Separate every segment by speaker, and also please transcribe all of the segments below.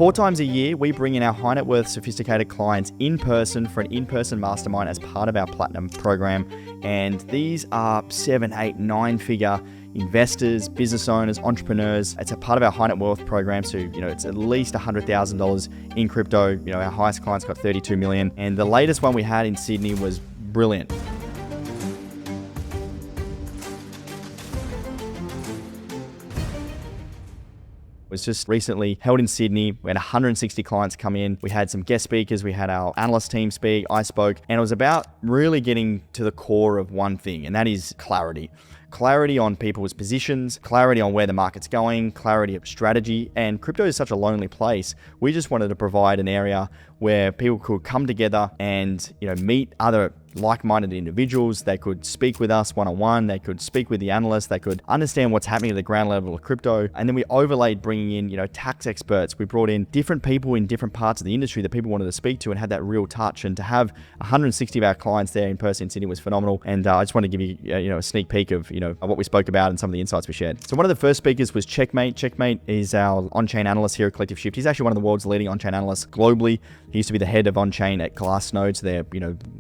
Speaker 1: 4 times a year, we bring in our high net worth sophisticated clients in person for an in-person mastermind as part of our Platinum program. And these are 7, 8, 9-figure investors, business owners, entrepreneurs. It's a part of our high net worth program. So, it's at least $100,000 in crypto. Our highest clients got 32 million. And the latest one we had in Sydney was brilliant. Was just recently held in Sydney. We had 160 clients come in. We had some guest speakers. We had our analyst team speak. I spoke. And it was about really getting to the core of one thing, and that is clarity. Clarity on people's positions, clarity on where the market's going, clarity of strategy. And crypto is such a lonely place. We just wanted to provide an area where people could come together and, meet other like-minded individuals. They could speak with us one-on-one. They could speak with the analysts. They could understand what's happening at the ground level of crypto. And then we overlaid bringing in, tax experts. We brought in different people in different parts of the industry that people wanted to speak to and had that real touch. And to have 160 of our clients there in person in Sydney was phenomenal. And I just want to give you, a sneak peek of, what we spoke about and some of the insights we shared. So one of the first speakers was Checkmate. Checkmate is our on-chain analyst here at Collective Shift. He's actually one of the world's leading on-chain analysts globally. He used to be the head of on-chain at Glassnode. So they're,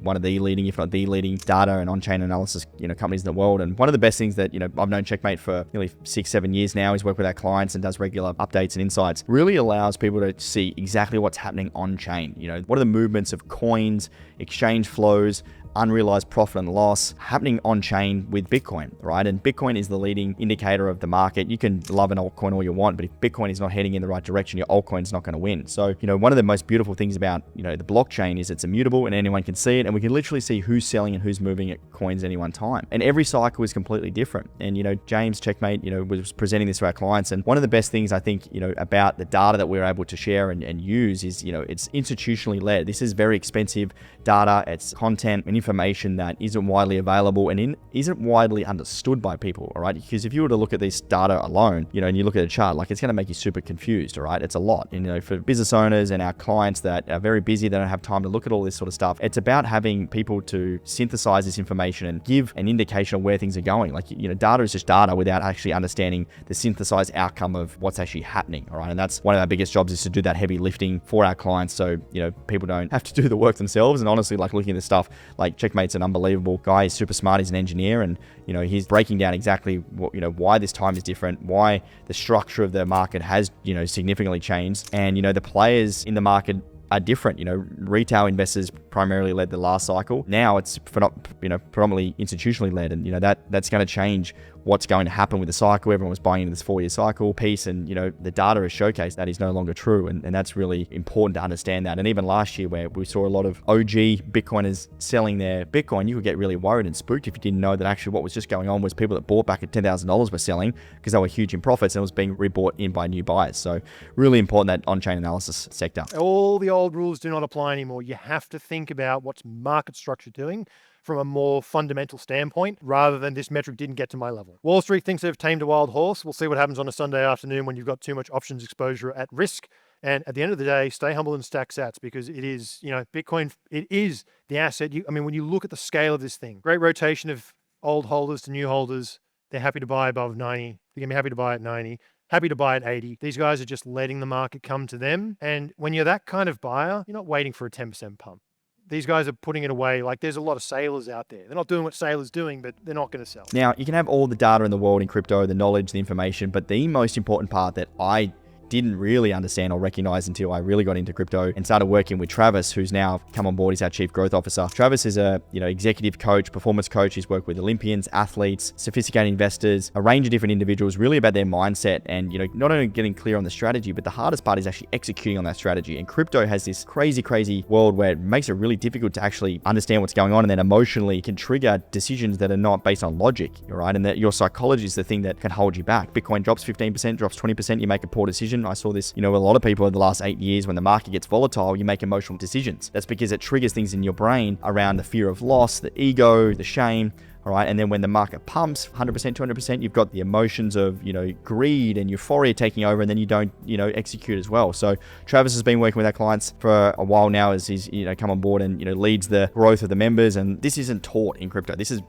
Speaker 1: one of the leading, if not the leading data and on-chain analysis, companies in the world. And one of the best things that, I've known Checkmate for nearly 6-7 years now. He's worked with our clients and does regular updates and insights. Really allows people to see exactly what's happening on-chain. What are the movements of coins, exchange flows, unrealized profit and loss happening on chain with Bitcoin, right? And Bitcoin is the leading indicator of the market. You can love an altcoin all you want, but if Bitcoin is not heading in the right direction, your altcoin's not going to win. So, one of the most beautiful things about, the blockchain is it's immutable and anyone can see it. And we can literally see who's selling and who's moving at coins at any one time. And every cycle is completely different. And, James Checkmate, was presenting this to our clients. And one of the best things I think, about the data that we're able to share and use is, it's institutionally led. This is very expensive data. It's content and information that isn't widely available and isn't widely understood by people, all right? Because if you were to look at this data alone, and you look at a chart, it's going to make you super confused, all right? It's a lot. And, for business owners and our clients that are very busy, they don't have time to look at all this sort of stuff. It's about having people to synthesize this information and give an indication of where things are going. Data is just data without actually understanding the synthesized outcome of what's actually happening, all right? And that's one of our biggest jobs, is to do that heavy lifting for our clients so, people don't have to do the work themselves. And honestly, looking at this stuff, Checkmate's an unbelievable guy. He's super smart. He's an engineer, and he's breaking down exactly what, why this time is different, why the structure of the market has significantly changed, and the players in the market are different. Retail investors primarily led the last cycle. Now it's predominantly institutionally led, and that's going to change what's going to happen with the cycle. Everyone was buying into this 4-year cycle piece, and the data has showcased that is no longer true, and that's really important to understand that. And even last year, where we saw a lot of OG Bitcoiners selling their Bitcoin, you could get really worried and spooked if you didn't know that actually what was just going on was people that bought back at $10,000 were selling because they were huge in profits, and it was being rebought in by new buyers. So really important, that on-chain analysis sector.
Speaker 2: All the old rules do not apply anymore. You have to think about what's market structure doing from a more fundamental standpoint, rather than this metric didn't get to my level. Wall Street thinks they've tamed a wild horse. We'll see what happens on a Sunday afternoon when you've got too much options exposure at risk. And at the end of the day, stay humble and stack sats, because it is, Bitcoin, it is the asset. When you look at the scale of this thing, great rotation of old holders to new holders. They're happy to buy above 90. They're going to be happy to buy at 90. Happy to buy at 80. These guys are just letting the market come to them. And when you're that kind of buyer, you're not waiting for a 10% pump. These guys are putting it away. There's a lot of sailors out there. They're not doing what sailors doing, but they're not going to sell.
Speaker 1: Now, you can have all the data in the world in crypto, the knowledge, the information, but the most important part that I didn't really understand or recognize until I really got into crypto and started working with Travis, who's now come on board. He's our chief growth officer. Travis is a executive coach, performance coach. He's worked with Olympians, athletes, sophisticated investors, a range of different individuals, really about their mindset and not only getting clear on the strategy, but the hardest part is actually executing on that strategy. And crypto has this crazy world where it makes it really difficult to actually understand what's going on, and then emotionally can trigger decisions that are not based on logic, right? And that your psychology is the thing that can hold you back. Bitcoin drops 15%, drops 20%, you make a poor decision. I saw this, with a lot of people over the last 8 years. When the market gets volatile, you make emotional decisions. That's because it triggers things in your brain around the fear of loss, the ego, the shame. All right. And then when the market pumps 100%, 200%, you've got the emotions of, greed and euphoria taking over, and then you don't, execute as well. So Travis has been working with our clients for a while now as he's, come on board and, leads the growth of the members. And this isn't taught in crypto. This is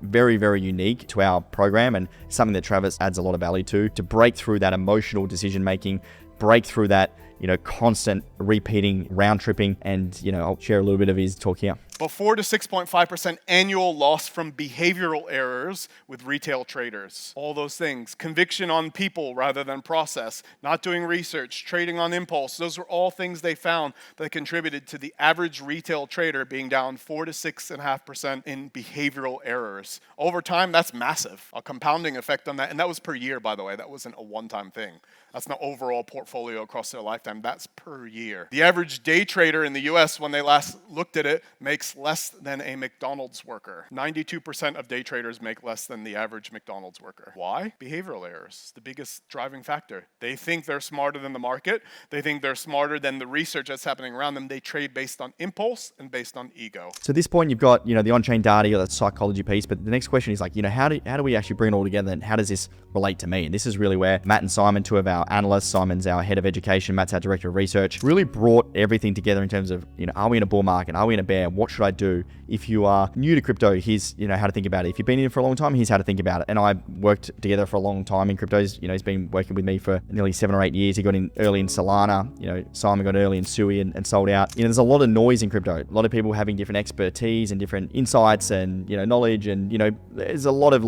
Speaker 1: very, very unique to our program, and something that Travis adds a lot of value to break through that emotional decision making, break through that, constant repeating, round tripping. And, I'll share a little bit of his talk here.
Speaker 3: But 4 to 6.5% annual loss from behavioral errors with retail traders. All those things. Conviction on people rather than process. Not doing research. Trading on impulse. Those were all things they found that contributed to the average retail trader being down 4 to 6.5% in behavioral errors. Over time, that's massive. A compounding effect on that. And that was per year, by the way. That wasn't a one-time thing. That's not overall portfolio across their lifetime. That's per year. The average day trader in the US, when they last looked at it, makes less than a McDonald's worker. 92% of day traders make less than the average McDonald's worker. Why? Behavioral errors, the biggest driving factor. They think they're smarter than the market. They think they're smarter than the research that's happening around them. They trade based on impulse and based on ego.
Speaker 1: So at this point, you've got, the on-chain data, you got that psychology piece, but the next question is like, how do we actually bring it all together, and how does this relate to me? And this is really where Matt and Simon, two of our analysts, Simon's our head of education, Matt's our director of research, really brought everything together in terms of, are we in a bull market? Are we in a bear? What should I do? If you are new to crypto, here's, how to think about it. If you've been in it for a long time, here's how to think about it. And I worked together for a long time in cryptos. He's been working with me for nearly 7 or 8 years. He got in early in Solana. Simon got early in Sui and sold out. There's a lot of noise in crypto. A lot of people having different expertise and different insights and, knowledge. And, there's a lot of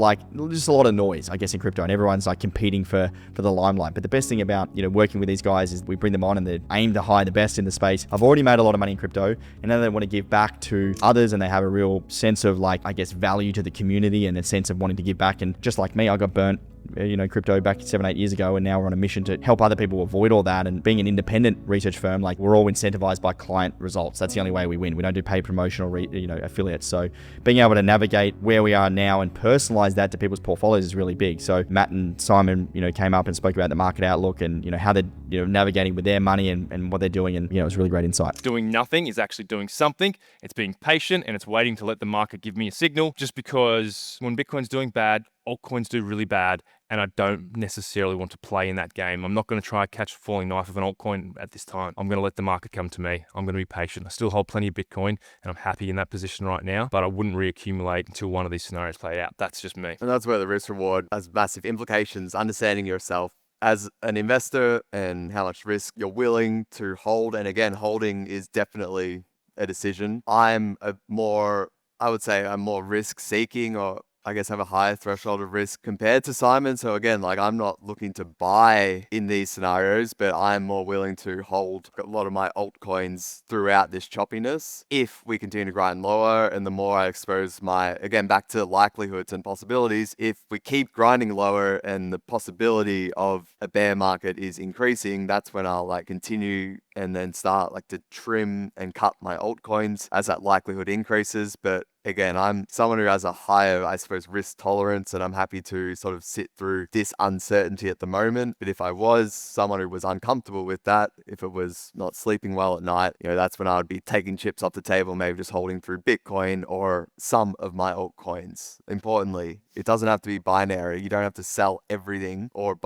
Speaker 1: just a lot of noise, I guess, in crypto. And everyone's competing for the limelight. But the best thing about, working with these guys is we bring them on and they aim to hire the best in the space. I've already made a lot of money in crypto, and now they want to give back to others, and they have a real sense of value to the community and a sense of wanting to give back. And just like me, I got burnt crypto back 7, 8 years ago, and now we're on a mission to help other people avoid all that. And being an independent research firm, we're all incentivized by client results. That's the only way we win. We don't do paid promotion or affiliates. So being able to navigate where we are now and personalize that to people's portfolios is really big. So Matt and Simon came up and spoke about the market outlook and how they're navigating with their money and what they're doing, and it was really great insight.
Speaker 4: Doing nothing is actually doing something. It's being patient, and it's waiting to let the market give me a signal, just because when Bitcoin's doing bad, altcoins do really bad, and I don't necessarily want to play in that game. I'm not going to try to catch a falling knife of an altcoin at this time. I'm going to let the market come to me. I'm going to be patient. I still hold plenty of Bitcoin, and I'm happy in that position right now, but I wouldn't reaccumulate until one of these scenarios play out. That's just me.
Speaker 5: And that's where the risk reward has massive implications, understanding yourself as an investor and how much risk you're willing to hold. And again, holding is definitely a decision. I'm more risk seeking, or I guess have a higher threshold of risk compared to Simon. So again, I'm not looking to buy in these scenarios, but I'm more willing to hold a lot of my altcoins throughout this choppiness if we continue to grind lower. And the more I expose back to likelihoods and possibilities, if we keep grinding lower and the possibility of a bear market is increasing, that's when I'll continue and then start to trim and cut my altcoins as that likelihood increases. But again, I'm someone who has a higher, risk tolerance, and I'm happy to sort of sit through this uncertainty at the moment. But if I was someone who was uncomfortable with that, if it was not sleeping well at night, that's when I would be taking chips off the table, maybe just holding through Bitcoin or some of my altcoins. Importantly, it doesn't have to be binary. You don't have to sell everything or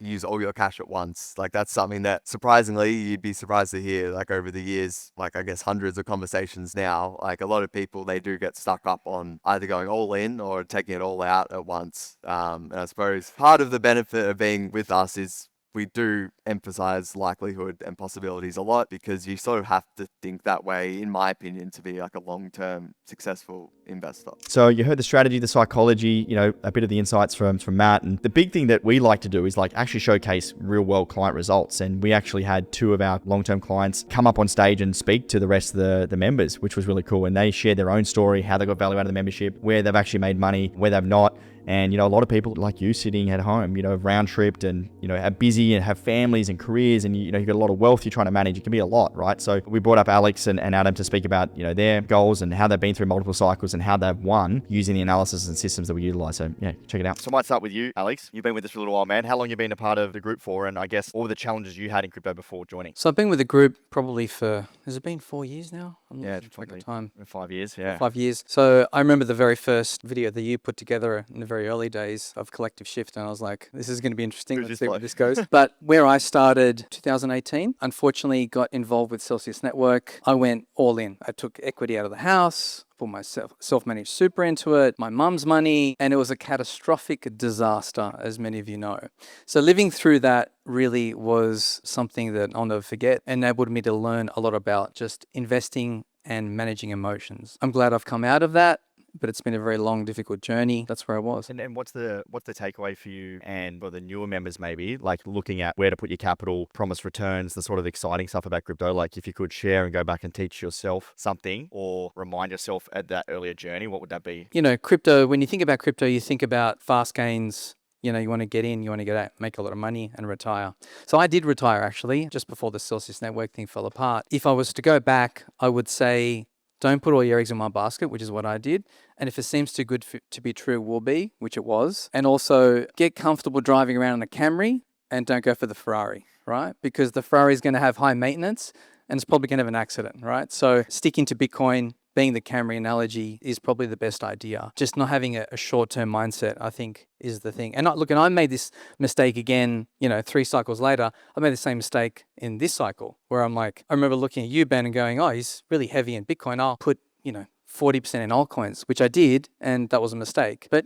Speaker 5: use all your cash at once. That's something that surprisingly you'd be surprised to hear, over the years, I guess hundreds of conversations now, a lot of people, they do get stuck up on either going all in or taking it all out at once. And I suppose part of the benefit of being with us is we do emphasize likelihood and possibilities a lot, because you sort of have to think that way, in my opinion, to be a long-term successful investor.
Speaker 1: So you heard the strategy, the psychology, a bit of the insights from Matt. And the big thing that we like to do is actually showcase real world client results. And we actually had 2 of our long-term clients come up on stage and speak to the rest of the members, which was really cool. And they shared their own story, how they got value out of the membership, where they've actually made money, where they've not. And, a lot of people like you sitting at home, have round tripped and, are busy and have families and careers, and, you've got a lot of wealth you're trying to manage. It can be a lot, right? So we brought up Alex and Adam to speak about, their goals and how they've been through multiple cycles and how they've won using the analysis and systems that we utilize. So yeah, check it out. So I might start with you, Alex. You've been with us for a little while, man. How long have you been a part of the group for? And I guess all the challenges you had in crypto before joining?
Speaker 6: So I've been with the group probably has it been 4 years now? I'm not
Speaker 1: probably
Speaker 6: time.
Speaker 1: 5 years, yeah.
Speaker 6: 5 years. So I remember the very first video that you put together in the very early days of Collective Shift, and I was like, this is going to be interesting.
Speaker 1: Who's
Speaker 6: Let's
Speaker 1: this
Speaker 6: see
Speaker 1: bloke?
Speaker 6: where this goes. But where I started 2018, unfortunately got involved with Celsius Network. I went all in. I took equity out of the house, put my self-managed super into it, my mum's money, and it was a catastrophic disaster, as many of you know. So living through that really was something that I'll never forget, enabled me to learn a lot about just investing and managing emotions. I'm glad I've come out of that, but it's been a very long, difficult journey. That's where I was.
Speaker 1: And what's the takeaway for you and for the newer members maybe, like looking at where to put your capital, promise returns, the sort of exciting stuff about crypto? Like if you could share and go back and teach yourself something or remind yourself at that earlier journey, what would that be?
Speaker 6: You know, crypto, when you think about crypto, you think about fast gains. You know, you want to get in, you want to get out, make a lot of money and retire. So I did retire actually, just before the Celsius Network thing fell apart. If I was to go back, I would say, don't put all your eggs in one basket, which is what I did. And if it seems too good to be true, will be, which it was. And also get comfortable driving around in a Camry and don't go for the Ferrari, right? Because the Ferrari is going to have high maintenance and it's probably going to have an accident, right? So sticking to Bitcoin, being the Camry analogy, is probably the best idea. Just not having a short-term mindset, I think, is the thing. And look, and I made this mistake again, 3 cycles later. I made the same mistake in this cycle where I'm like, I remember looking at you, Ben, and going, oh, he's really heavy in Bitcoin. I'll put, 40% in altcoins, which I did, and that was a mistake. But,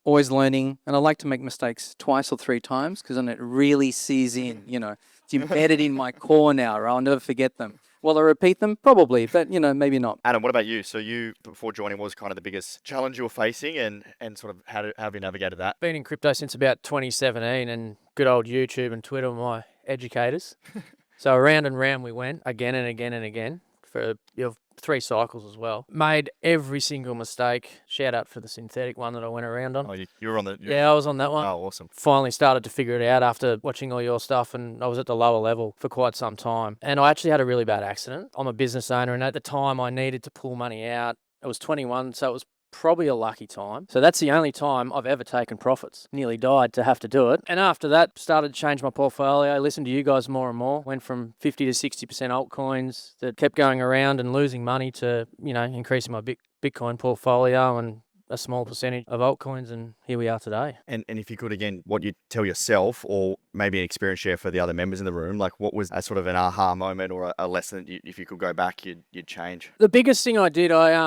Speaker 6: always learning. And I like to make mistakes twice or 3 times because then it really sees in, it's embedded in my core now, or I'll never forget them. Will I repeat them? Probably, but maybe not.
Speaker 1: Adam, what about you? So you, before joining, what was kind of the biggest challenge you were facing and sort of how have you navigated that?
Speaker 7: Been in crypto since about 2017, and good old YouTube and Twitter were my educators. So around and round we went again and again and again for 3 cycles as well. Made every single mistake. Shout out for the synthetic one that I went around on.
Speaker 1: Oh, you were on the...
Speaker 7: Yeah, I was on that one.
Speaker 1: Oh, awesome.
Speaker 7: Finally started to figure it out after watching all your stuff, and I was at the lower level for quite some time. And I actually had a really bad accident. I'm a business owner, and at the time I needed to pull money out. I was 21, so it was probably a lucky time. So that's the only time I've ever taken profits. Nearly died to have to do it. And after that, started to change my portfolio. Listened to you guys more and more. Went from 50 to 60% altcoins that kept going around and losing money to, increasing my Bitcoin portfolio and a small percentage of altcoins, and here we are today.
Speaker 1: And if you could, again, what you'd tell yourself or maybe an experience share for the other members in the room, like what was a sort of an aha moment or a lesson that if you could go back, you'd change?
Speaker 7: The biggest thing I did, I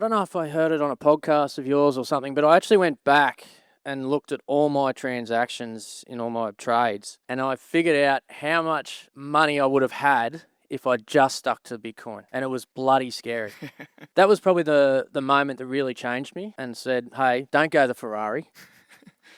Speaker 7: don't know if I heard it on a podcast of yours or something, but I actually went back and looked at all my transactions in all my trades, and I figured out how much money I would have had if I just stuck to Bitcoin, and it was bloody scary. That was probably the moment that really changed me and said, hey, don't go the Ferrari.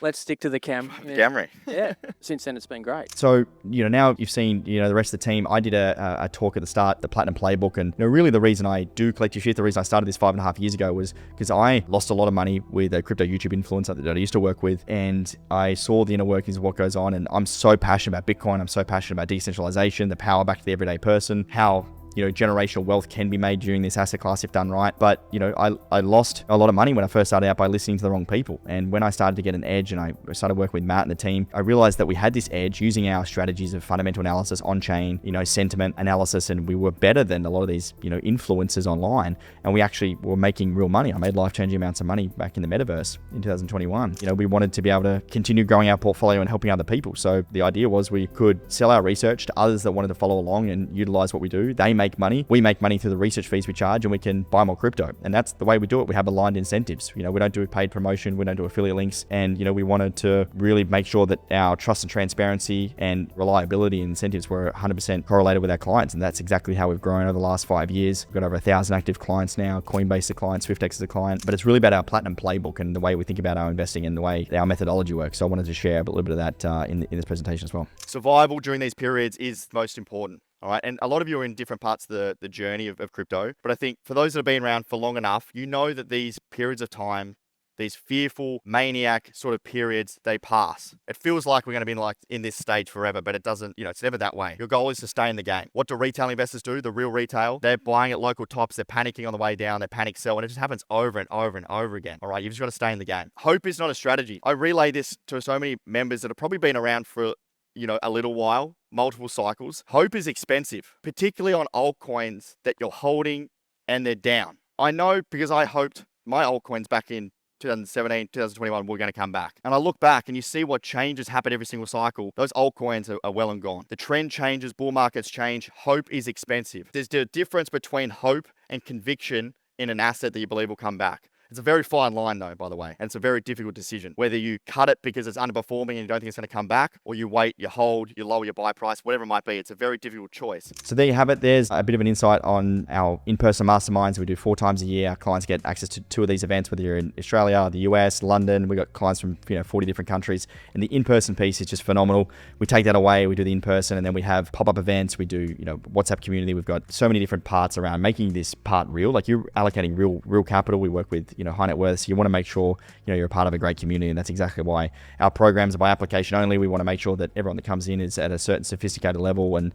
Speaker 7: Let's stick to the
Speaker 1: Camry.
Speaker 7: Yeah. Since then, it's been great.
Speaker 1: So, now you've seen, the rest of the team. I did a talk at the start, the Platinum Playbook. And, really the reason I do Collective Shift, the reason I started this 5.5 years ago was because I lost a lot of money with a crypto YouTube influencer that I used to work with. And I saw the inner workings of what goes on. And I'm so passionate about Bitcoin. I'm so passionate about decentralization, the power back to the everyday person, how generational wealth can be made during this asset class if done right. But, I lost a lot of money when I first started out by listening to the wrong people. And when I started to get an edge and I started working with Matt and the team, I realized that we had this edge using our strategies of fundamental analysis, on-chain, sentiment analysis, and we were better than a lot of these, influencers online. And we actually were making real money. I made life-changing amounts of money back in the metaverse in 2021. We wanted to be able to continue growing our portfolio and helping other people. So the idea was we could sell our research to others that wanted to follow along and utilize what we do. They make money. We make money through the research fees we charge, and we can buy more crypto. And that's the way we do it. We have aligned incentives. We don't do paid promotion. We don't do affiliate links. And, we wanted to really make sure that our trust and transparency and reliability and incentives were 100% correlated with our clients. And that's exactly how we've grown over the last 5 years. We've got over 1,000 active clients now, Coinbase a client, SwiftX is a client. But it's really about our Platinum Playbook and the way we think about our investing and the way our methodology works. So I wanted to share a little bit of that in this presentation as well. Survival during these periods is most important. All right. And a lot of you are in different parts of the journey of crypto. But I think for those that have been around for long enough, that these periods of time, these fearful, maniac sort of periods, they pass. It feels like we're going to be in this stage forever, but it doesn't, it's never that way. Your goal is to stay in the game. What do retail investors do? The real retail, they're buying at local tops, they're panicking on the way down, they panic sell, and it just happens over and over and over again. All right. You've just got to stay in the game. Hope is not a strategy. I relay this to so many members that have probably been around for a little while, multiple cycles. Hope is expensive, particularly on altcoins that you're holding and they're down. I know because I hoped my altcoins back in 2017, 2021, we're going to come back. And I look back and you see what changes happen every single cycle. Those altcoins are well and gone. The trend changes, bull markets change. Hope is expensive. There's the difference between hope and conviction in an asset that you believe will come back. It's a very fine line though, by the way, and it's a very difficult decision. Whether you cut it because it's underperforming and you don't think it's going to come back, or you wait, you hold, you lower your buy price, whatever it might be. It's a very difficult choice. So there you have it. There's a bit of an insight on our in-person masterminds. We do 4 times a year. Our clients get access to 2 of these events, whether you're in Australia, the US, London. We've got clients from 40 different countries. And the in-person piece is just phenomenal. We take that away. We do the in-person, and then we have pop-up events. We do WhatsApp community. We've got so many different parts around making this part real. Like you're allocating real capital. We work with high net worth. So you want to make sure you're a part of a great community, and that's exactly why our programs are by application only. We want to make sure that everyone that comes in is at a certain sophisticated level and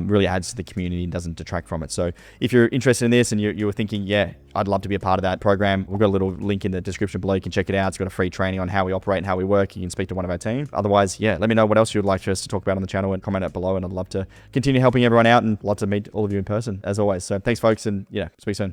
Speaker 1: really adds to the community and doesn't detract from it. So if you're interested in this and you were thinking, yeah, I'd love to be a part of that program, we've got a little link in the description below. You can check it out. It's got a free training on how we operate and how we work. You can speak to one of our team. Otherwise, yeah, let me know what else you would like for us to talk about on the channel and comment it below, and I'd love to continue helping everyone out and love to meet all of you in person as always. So thanks folks, and speak soon.